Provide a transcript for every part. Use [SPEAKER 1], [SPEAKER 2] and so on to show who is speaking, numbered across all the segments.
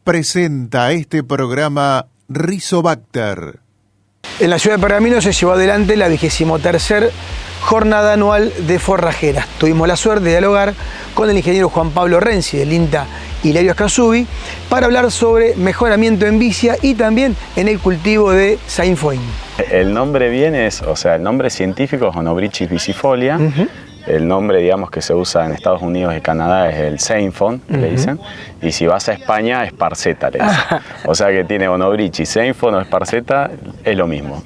[SPEAKER 1] presenta este programa Rizobacter.
[SPEAKER 2] En la ciudad de Pergamino se llevó adelante la 23ª jornada anual de forrajeras. Tuvimos la suerte de dialogar con el ingeniero Juan Pablo Renzi del INTA Hilario Escasubi para hablar sobre mejoramiento en vicia y también en el cultivo de sainfoin.
[SPEAKER 3] El nombre viene, el nombre científico es Onobrichis vicifolia. El nombre, digamos, que se usa en Estados Unidos y Canadá es el sainfoin, le dicen. Y si vas a España, esparceta, le dicen. O sea que tiene Onobrichis, sainfoin o esparceta, es lo mismo.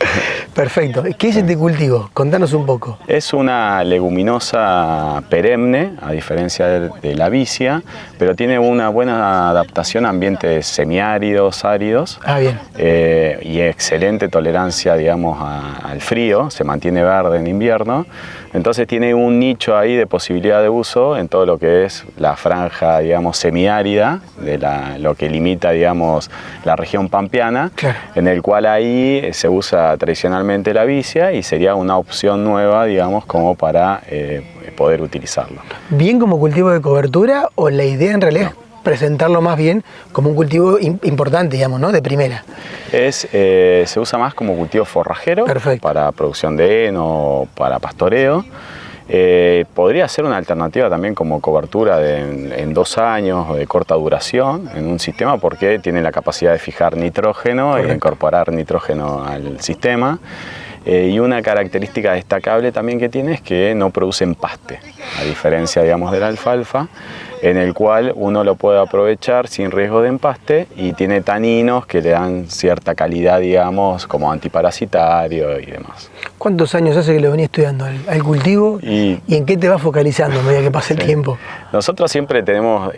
[SPEAKER 2] Perfecto. ¿Qué es este cultivo? Contanos un poco.
[SPEAKER 3] Es una leguminosa perenne, a diferencia de la vicia, pero tiene una buena adaptación a ambientes semiáridos, áridos.
[SPEAKER 2] Bien.
[SPEAKER 3] Y excelente tolerancia, digamos, al frío, se mantiene verde en invierno. Entonces tiene un nicho ahí de posibilidad de uso en todo lo que es la franja, digamos, semiárida, de lo que limita, digamos, la región pampeana, claro, en el cual ahí se usa tradicionalmente la vicia y sería una opción nueva, digamos, como para poder utilizarlo. ¿Bien como cultivo de cobertura o la idea en realidad es presentarlo más bien como un cultivo importante, digamos, ¿no? De primera? Se usa más como cultivo forrajero. Perfecto. Para producción de heno, para pastoreo. Podría ser una alternativa también como cobertura en 2 años o de corta duración en un sistema porque tiene la capacidad de fijar nitrógeno. Correcto. Y incorporar nitrógeno al sistema. Y una característica destacable también que tiene es que no produce empaste, a diferencia, digamos, de la alfalfa, en el cual uno lo puede aprovechar sin riesgo de empaste y tiene taninos que le dan cierta calidad, digamos, como antiparasitario y demás. ¿Cuántos años hace que lo venís estudiando al cultivo y en qué te vas focalizando a medida que pasa el tiempo? Nosotros siempre tenemos,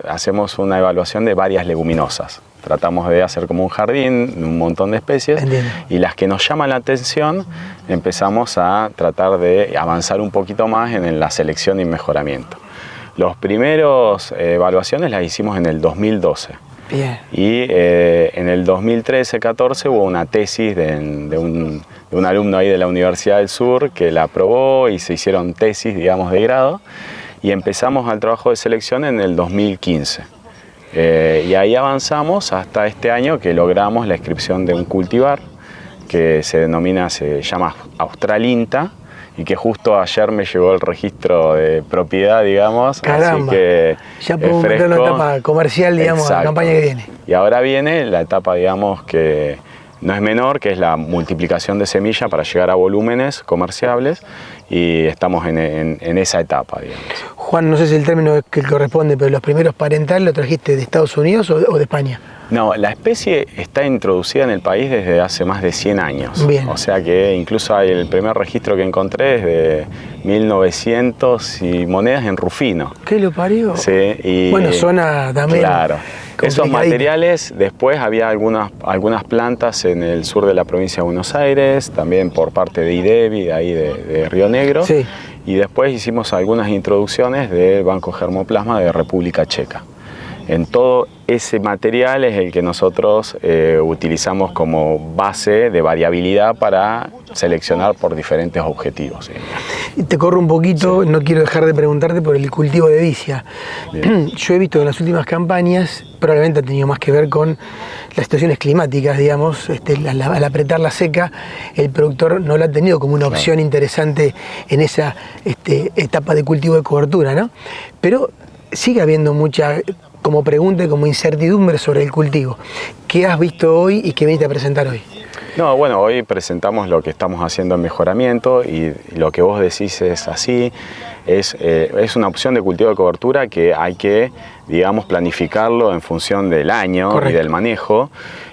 [SPEAKER 3] hacemos una evaluación de varias leguminosas. Tratamos de hacer como un jardín, un montón de especies. Entiendo. Y las que nos llaman la atención empezamos a tratar de avanzar un poquito más en la selección y mejoramiento. Los primeros evaluaciones las hicimos en el 2012. Bien. Y en el 2013-14 hubo una tesis de un alumno ahí de la Universidad del Sur que la aprobó y se hicieron tesis, digamos, de grado. Y empezamos al trabajo de selección en el 2015. Y ahí avanzamos hasta este año que logramos la inscripción de un cultivar que se llama Australinta y que justo ayer me llegó el registro de propiedad, digamos. Caramba, así que ya podemos meter una etapa comercial, digamos, a la campaña que viene. Y ahora viene la etapa, digamos, que no es menor, que es la multiplicación de semilla para llegar a volúmenes comerciables y estamos en esa etapa, digamos. Juan, no sé si el término es que corresponde, pero los primeros parentales ¿lo trajiste de Estados Unidos o de España? No, la especie está introducida en el país desde hace más de 100 años. Bien. O sea que incluso el primer registro que encontré es de 1900 y monedas en Rufino. ¿Qué lo parió? Sí. Y, bueno, zona también. Claro. Esos materiales, después había algunas plantas en el sur de la provincia de Buenos Aires, también por parte de IDEBI, ahí de Río Negro. Sí. Y después hicimos algunas introducciones del Banco Germoplasma de República Checa. En todo ese material es el que nosotros utilizamos como base de variabilidad para seleccionar por diferentes objetivos. ¿Sí? Te corro un poquito, sí. No quiero dejar de preguntarte por el cultivo de vicia. Bien. Yo he visto que en las últimas campañas probablemente ha tenido más que ver con las situaciones climáticas, digamos, al apretar la seca, el productor no lo ha tenido como una opción interesante en esa etapa de cultivo de cobertura, ¿no? Pero sigue habiendo mucha, como pregunta y como incertidumbre sobre el cultivo. ¿Qué has visto hoy y qué viniste a presentar hoy? No, bueno, hoy presentamos lo que estamos haciendo en mejoramiento y lo que vos decís es así. Es una opción de cultivo de cobertura que hay que, digamos, planificarlo en función del año. Correcto. Y del manejo.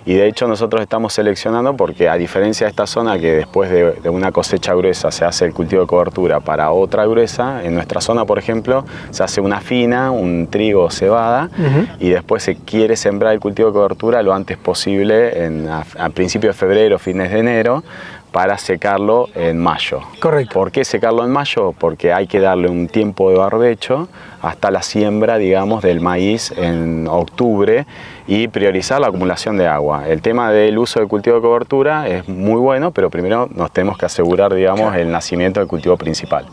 [SPEAKER 3] Y de hecho nosotros estamos seleccionando porque a diferencia de esta zona que después de una cosecha gruesa se hace el cultivo de cobertura para otra gruesa, en nuestra zona, por ejemplo, se hace una fina, un trigo o cebada, y después se quiere sembrar el cultivo de cobertura lo antes posible, a principios de febrero, fines de enero, para secarlo en mayo. Correcto. ¿Por qué secarlo en mayo? Porque hay que darle un tiempo de barbecho hasta la siembra, digamos, del maíz en octubre y priorizar la acumulación de agua. El tema del uso del cultivo de cobertura es muy bueno, pero primero nos tenemos que asegurar, digamos, el nacimiento del cultivo principal.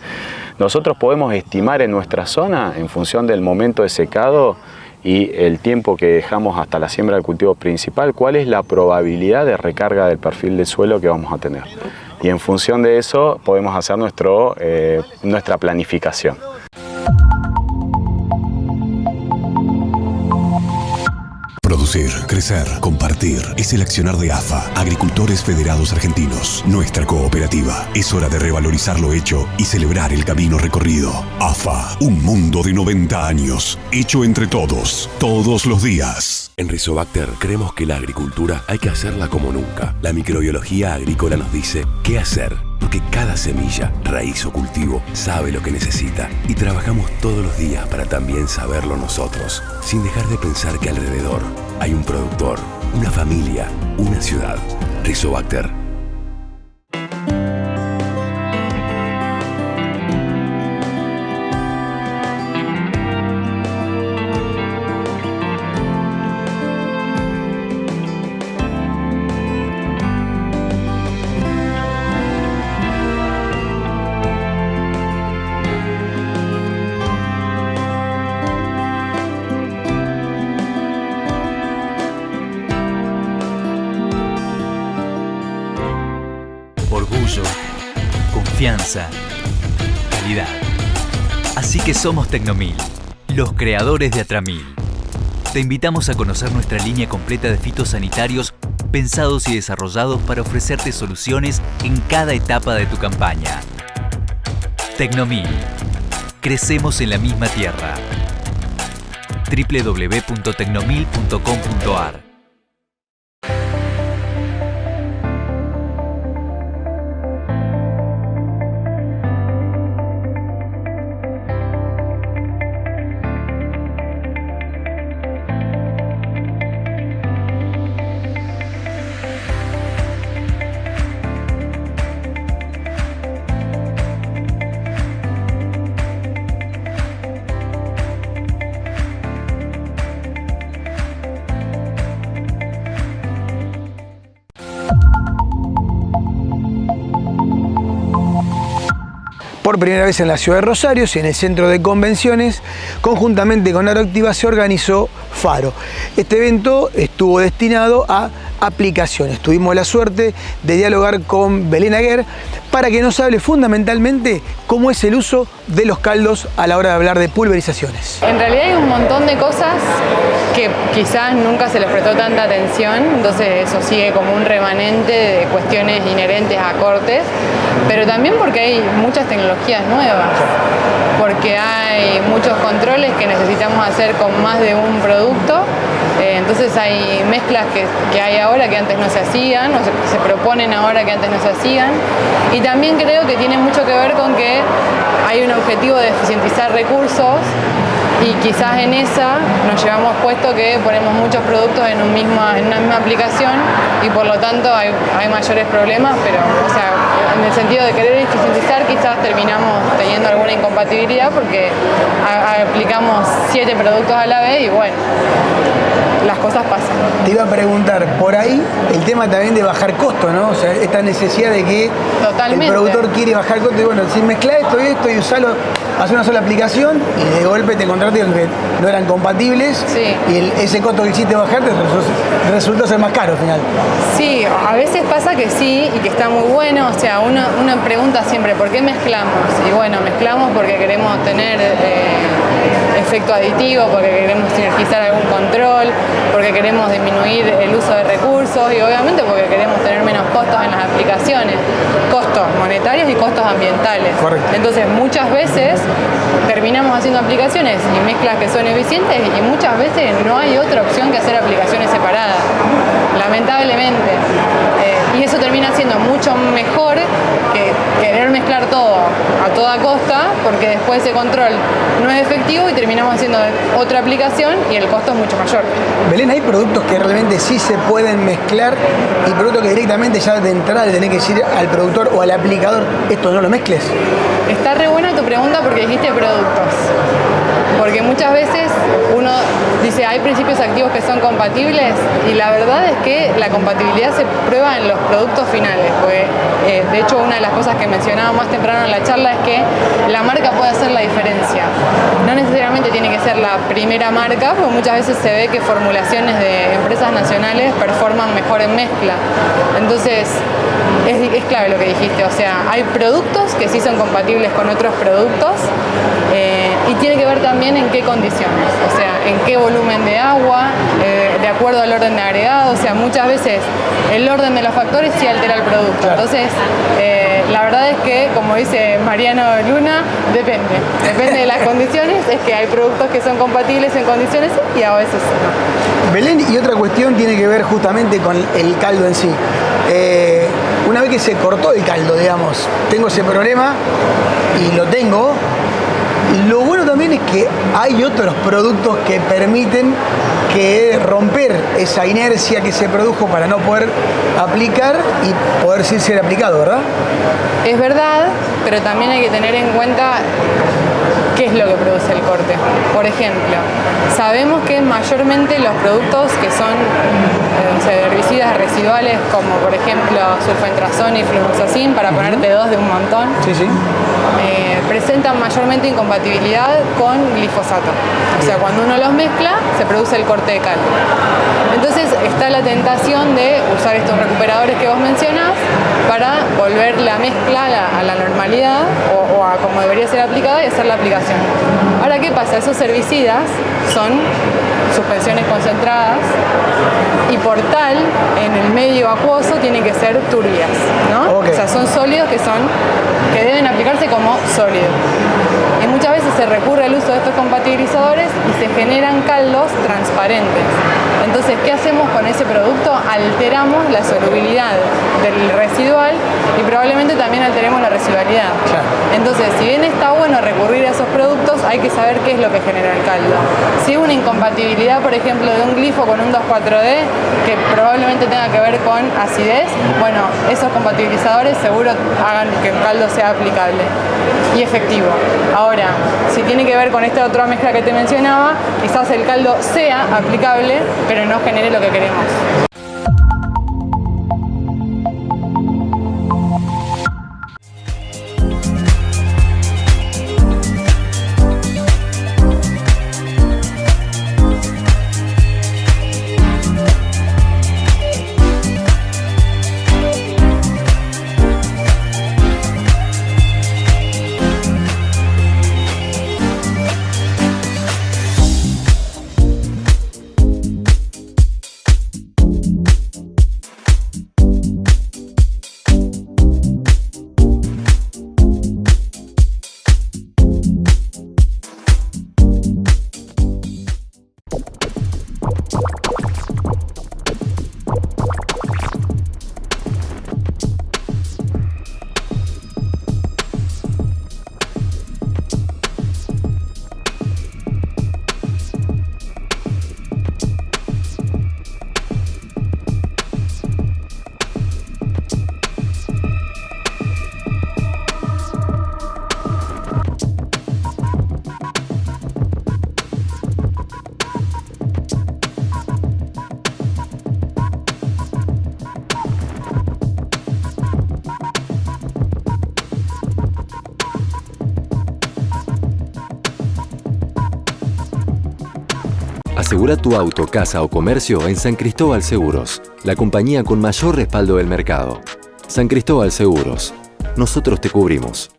[SPEAKER 3] Nosotros podemos estimar en nuestra zona, en función del momento de secado, y el tiempo que dejamos hasta la siembra del cultivo principal, cuál es la probabilidad de recarga del perfil del suelo que vamos a tener. Y en función de eso podemos hacer nuestra planificación.
[SPEAKER 4] Producir, crecer, compartir. Es el accionar de AFA, Agricultores Federados Argentinos. Nuestra cooperativa. Es hora de revalorizar lo hecho y celebrar el camino recorrido. AFA, un mundo de 90 años. Hecho entre todos, todos los días.
[SPEAKER 5] En Rizobacter creemos que la agricultura hay que hacerla como nunca. La microbiología agrícola nos dice qué hacer, porque cada semilla, raíz o cultivo sabe lo que necesita. Y trabajamos todos los días para también saberlo nosotros, sin dejar de pensar que alrededor hay un productor, una familia, una ciudad. Rizobacter.
[SPEAKER 6] Orgullo, confianza, calidad. Así que somos Tecnomil, los creadores de Atramil. Te invitamos a conocer nuestra línea completa de fitosanitarios pensados y desarrollados para ofrecerte soluciones en cada etapa de tu campaña. Tecnomil. Crecemos en la misma tierra. www.tecnomil.com.ar.
[SPEAKER 2] Por primera vez en la ciudad de Rosario y en el centro de convenciones, conjuntamente con Agroactiva se organizó Faro. Este evento estuvo destinado a aplicaciones. Tuvimos la suerte de dialogar con Belén Aguer para que nos hable fundamentalmente cómo es el uso de los caldos a la hora de hablar de pulverizaciones.
[SPEAKER 7] En realidad hay un montón de cosas que quizás nunca se les prestó tanta atención, entonces eso sigue como un remanente de cuestiones inherentes a cortes, pero también porque hay muchas tecnologías nuevas, porque hay muchos controles que necesitamos hacer con más de un producto, entonces hay mezclas que hay ahora que antes no se hacían, o se proponen ahora que antes no se hacían, y también creo que tiene mucho que ver con que hay un objetivo de eficientizar recursos y quizás en esa nos llevamos puesto que ponemos muchos productos en una misma aplicación y por lo tanto hay mayores problemas, pero o sea, en el sentido de querer eficientizar quizás terminamos teniendo alguna incompatibilidad porque aplicamos 7 productos a la vez y bueno, las cosas pasan.
[SPEAKER 2] Te iba a preguntar, por ahí el tema también de bajar costos, ¿no? O sea, esta necesidad de que
[SPEAKER 7] Totalmente.
[SPEAKER 2] El productor quiere bajar costos y bueno, si mezcla esto y esto y usarlo, hacer una sola aplicación y de golpe te encontraste con que no eran compatibles,
[SPEAKER 7] sí.
[SPEAKER 2] Y ese costo que hiciste bajar te resultó ser más caro al final.
[SPEAKER 7] Sí, a veces pasa que sí y que está muy bueno, o sea, uno pregunta siempre, ¿por qué mezclamos? Y bueno, mezclamos porque queremos tener efecto aditivo, porque queremos sinergizar algún control, porque queremos disminuir el uso de recursos y obviamente porque queremos tener menos costos en las aplicaciones, costos monetarios y costos ambientales.
[SPEAKER 2] Correcto.
[SPEAKER 7] Entonces muchas veces terminamos haciendo aplicaciones y mezclas que son eficientes y muchas veces no hay otra opción que hacer aplicaciones separadas, lamentablemente. Y eso termina siendo mucho mejor que querer mezclar todo a toda costa, porque después ese control no es efectivo y terminamos haciendo otra aplicación y el costo es mucho mayor.
[SPEAKER 2] Belén, ¿hay productos que realmente sí se pueden mezclar y productos que directamente ya de entrada le tenés que decir al productor o al aplicador, esto no lo mezcles?
[SPEAKER 7] Está re buena tu pregunta porque dijiste productos. porque muchas veces uno dice hay principios activos que son compatibles y la verdad es que la compatibilidad se prueba en los productos finales, porque de hecho una de las cosas que mencionaba más temprano en la charla es que la marca puede hacer la diferencia. No necesariamente tiene que ser la primera marca, porque muchas veces se ve que formulaciones de empresas nacionales performan mejor en mezcla. Entonces, es clave lo que dijiste, o sea, hay productos que sí son compatibles con otros productos y tiene que ver también en qué condiciones, o sea, en qué volumen de agua, de acuerdo al orden de agregado, o sea, muchas veces el orden de los factores sí altera el producto. Entonces, la verdad es que, como dice Mariano Luna, depende de las condiciones, es que hay productos que son compatibles en condiciones y a veces no.
[SPEAKER 2] Belén, y otra cuestión tiene que ver justamente con el caldo en sí. Una vez que se cortó el caldo, digamos, tengo ese problema y lo tengo. Lo bueno también es que hay otros productos que permiten que romper esa inercia que se produjo para no poder aplicar y poder sí ser aplicado, ¿verdad?
[SPEAKER 7] Es verdad, pero también hay que tener en cuenta qué es lo que produce el corte. Por ejemplo, sabemos que mayormente los productos que son herbicidas residuales, como por ejemplo sulfentrazón y fluvoxacin, para ponerte dos de un montón, presentan mayormente incompatibilidad con glifosato. O sea, cuando uno los mezcla, se produce el corte de caldo. Entonces está la tentación de usar estos recuperadores que vos mencionás para volver la mezcla a la normalidad o a como debería ser aplicada y hacer la aplicación. Ahora, ¿qué pasa? Esos herbicidas son suspensiones concentradas y por tal, en el medio acuoso tienen que ser turbias, ¿no? Okay. O sea, son sólidos que deben aplicarse como sólidos. Y muchas veces se recurre al uso de estos compatibilizadores y se generan caldos transparentes. Entonces, ¿qué hacemos con ese producto? Alteramos la solubilidad del residual y probablemente también alteremos la residualidad. Claro. Entonces, si bien está bueno recurrir a esos productos, hay que saber qué es lo que genera el caldo. Si hay una incompatibilidad, por ejemplo, de un glifo con un 2,4-D, que probablemente tenga que ver con acidez, bueno, esos compatibilizadores seguro hagan que el caldo sea aplicable y efectivo. Ahora, si tiene que ver con esta otra mezcla que te mencionaba, quizás el caldo sea aplicable, pero no genere lo que queremos.
[SPEAKER 8] Asegura tu auto, casa o comercio en San Cristóbal Seguros, la compañía con mayor respaldo del mercado. San Cristóbal Seguros. Nosotros te cubrimos.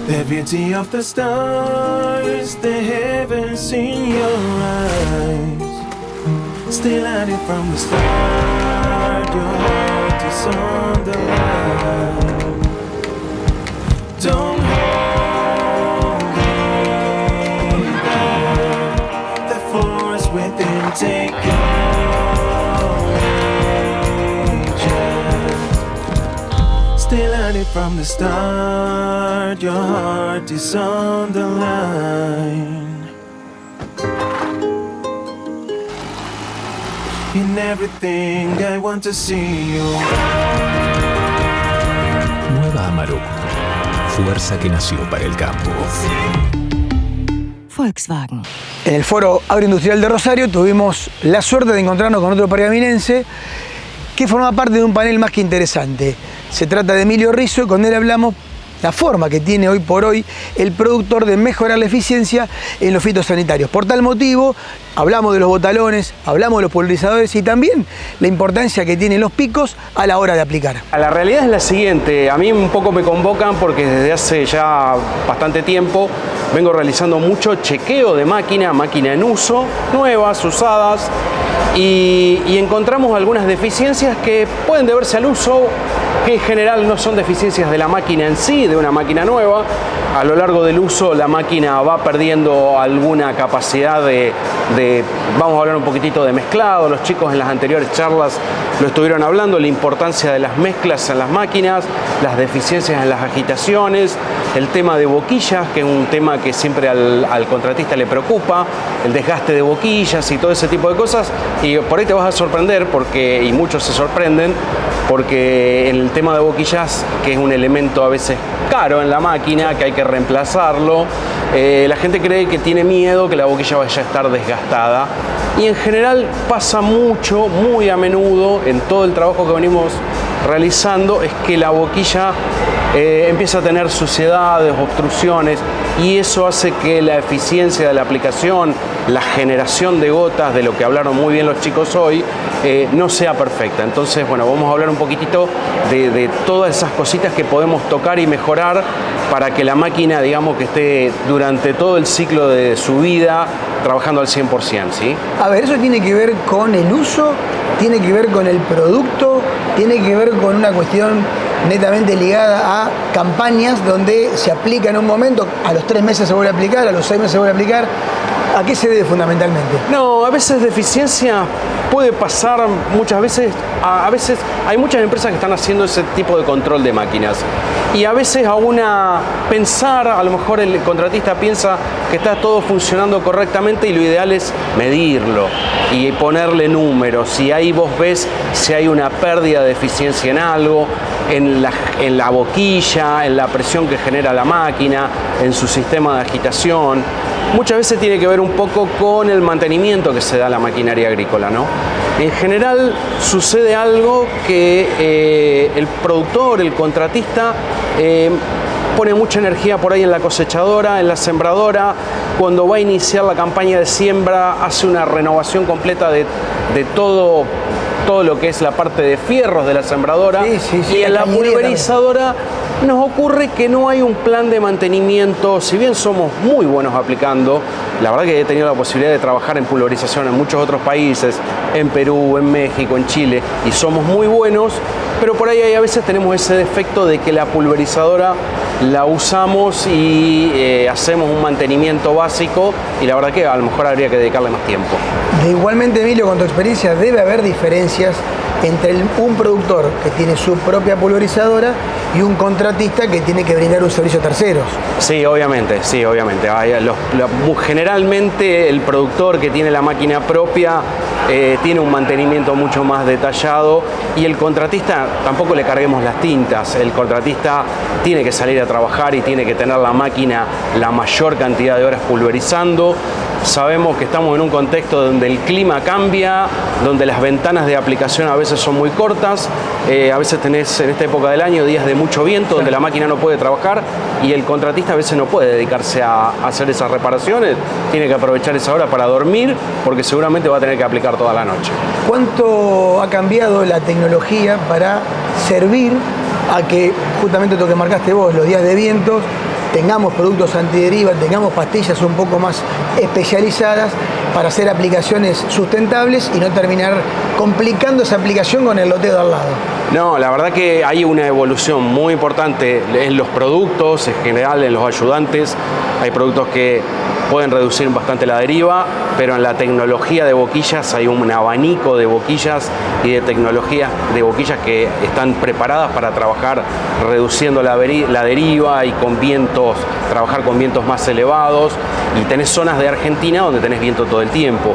[SPEAKER 9] The beauty of the stars, the heavens in your eyes. Still at it from the start, your heart is on the line. Don't hold me back, the force within take control. Still at it from the start, your heart is on the line. everything. I want to see you.
[SPEAKER 5] Nueva Amarok. Fuerza que nació para el campo.
[SPEAKER 10] Volkswagen.
[SPEAKER 2] En el Foro Agroindustrial de Rosario tuvimos la suerte de encontrarnos con otro pergaminense que forma parte de un panel más que interesante. Se trata de Emilio Rizzo y con él hablamos la forma que tiene hoy por hoy el productor de mejorar la eficiencia en los fitosanitarios. Por tal motivo, hablamos de los botalones, hablamos de los pulverizadores y también la importancia que tienen los picos a la hora de aplicar.
[SPEAKER 11] La realidad es la siguiente, a mí un poco me convocan porque desde hace ya bastante tiempo vengo realizando mucho chequeo de máquina en uso, nuevas, usadas, y encontramos algunas deficiencias que pueden deberse al uso, que en general no son deficiencias de la máquina en sí, de una máquina nueva. A lo largo del uso la máquina va perdiendo alguna capacidad de vamos a hablar un poquitito de mezclado. Los chicos en las anteriores charlas lo estuvieron hablando, la importancia de las mezclas en las máquinas, las deficiencias en las agitaciones, el tema de boquillas, que es un tema que siempre al contratista le preocupa, el desgaste de boquillas y todo ese tipo de cosas. Y por ahí te vas a sorprender, y muchos se sorprenden, porque en el tema de boquillas, que es un elemento a veces caro en la máquina, que hay que reemplazarlo, la gente cree que tiene miedo que la boquilla vaya a estar desgastada. Y en general pasa mucho, muy a menudo, en todo el trabajo que venimos realizando, es que la boquilla empieza a tener suciedades, obstrucciones, y eso hace que la eficiencia de la aplicación, la generación de gotas, de lo que hablaron muy bien los chicos hoy, no sea perfecta. Entonces, bueno, vamos a hablar un poquitito de todas esas cositas que podemos tocar y mejorar para que la máquina, digamos, que esté durante todo el ciclo de su vida trabajando al 100%, ¿sí?
[SPEAKER 2] A ver, eso tiene que ver con el uso, tiene que ver con el producto, tiene que ver con una cuestión netamente ligada a campañas donde se aplica en un momento, a los 3 meses se vuelve a aplicar, a los 6 meses se vuelve a aplicar. ¿A qué se debe fundamentalmente?
[SPEAKER 11] No, a veces deficiencia puede pasar muchas veces. A veces hay muchas empresas que están haciendo ese tipo de control de máquinas. Y a veces a lo mejor el contratista piensa que está todo funcionando correctamente y lo ideal es medirlo y ponerle números. Y ahí vos ves si hay una pérdida de eficiencia en algo, en la boquilla, en la presión que genera la máquina, en su sistema de agitación. Muchas veces tiene que ver un poco con el mantenimiento que se da a la maquinaria agrícola, ¿no? En general sucede algo que el productor, el contratista, pone mucha energía por ahí en la cosechadora, en la sembradora. Cuando va a iniciar la campaña de siembra, hace una renovación completa de todo lo que es la parte de fierros de la sembradora. Sí, y en la pulverizadora nos ocurre que no hay un plan de mantenimiento. Si bien somos muy buenos aplicando, la verdad que he tenido la posibilidad de trabajar en pulverización en muchos otros países, en Perú, en México, en Chile, y somos muy buenos, pero por ahí a veces tenemos ese defecto de que la pulverizadora la usamos y hacemos un mantenimiento básico, y la verdad que a lo mejor habría que dedicarle más tiempo.
[SPEAKER 2] Igualmente, Emilio, con tu experiencia, debe haber diferencias entre un productor que tiene su propia pulverizadora y un contratista que tiene que brindar un servicio a terceros.
[SPEAKER 11] Sí, obviamente. Generalmente el productor que tiene la máquina propia tiene un mantenimiento mucho más detallado, y el contratista, tampoco le carguemos las tintas. El contratista tiene que salir a trabajar y tiene que tener la máquina la mayor cantidad de horas pulverizando. Sabemos que estamos en un contexto donde el clima cambia, donde las ventanas de aplicación a veces son muy cortas, a veces tenés en esta época del año días de mucho viento donde la máquina no puede trabajar, y el contratista a veces no puede dedicarse a hacer esas reparaciones, tiene que aprovechar esa hora para dormir, porque seguramente va a tener que aplicar toda la noche.
[SPEAKER 2] ¿Cuánto ha cambiado la tecnología para servir a que justamente lo que marcaste vos, los días de vientos, tengamos productos antideriva, tengamos pastillas un poco más especializadas para hacer aplicaciones sustentables y no terminar complicando esa aplicación con el loteo de al lado?
[SPEAKER 11] No, la verdad que hay una evolución muy importante en los productos, en general en los ayudantes. Hay productos que pueden reducir bastante la deriva, pero en la tecnología de boquillas hay un abanico de boquillas y de tecnologías de boquillas que están preparadas para trabajar reduciendo la deriva y con vientos, trabajar con vientos más elevados, y tenés zonas de Argentina donde tenés viento todo el tiempo,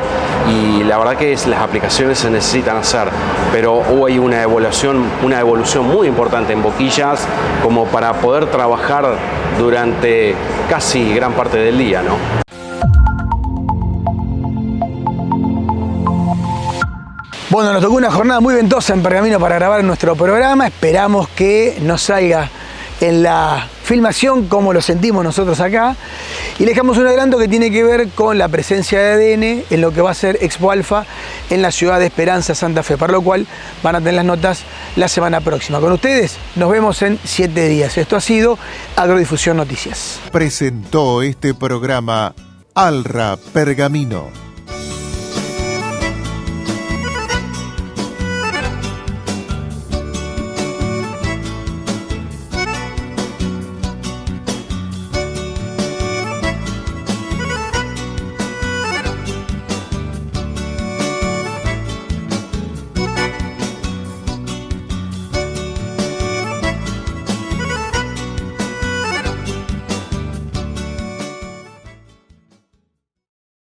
[SPEAKER 11] y la verdad que las aplicaciones se necesitan hacer, pero hubo ahí una evolución muy importante en boquillas como para poder trabajar durante casi gran parte del día, ¿no?
[SPEAKER 2] Bueno, nos tocó una jornada muy ventosa en Pergamino para grabar nuestro programa. Esperamos que nos salga en la filmación como lo sentimos nosotros acá. Y le dejamos un adelanto que tiene que ver con la presencia de ADN en lo que va a ser Expo Alfa en la ciudad de Esperanza, Santa Fe, para lo cual van a tener las notas la semana próxima. Con ustedes nos vemos en 7 días. Esto ha sido Agrodifusión Noticias.
[SPEAKER 1] Presentó este programa Alra Pergamino.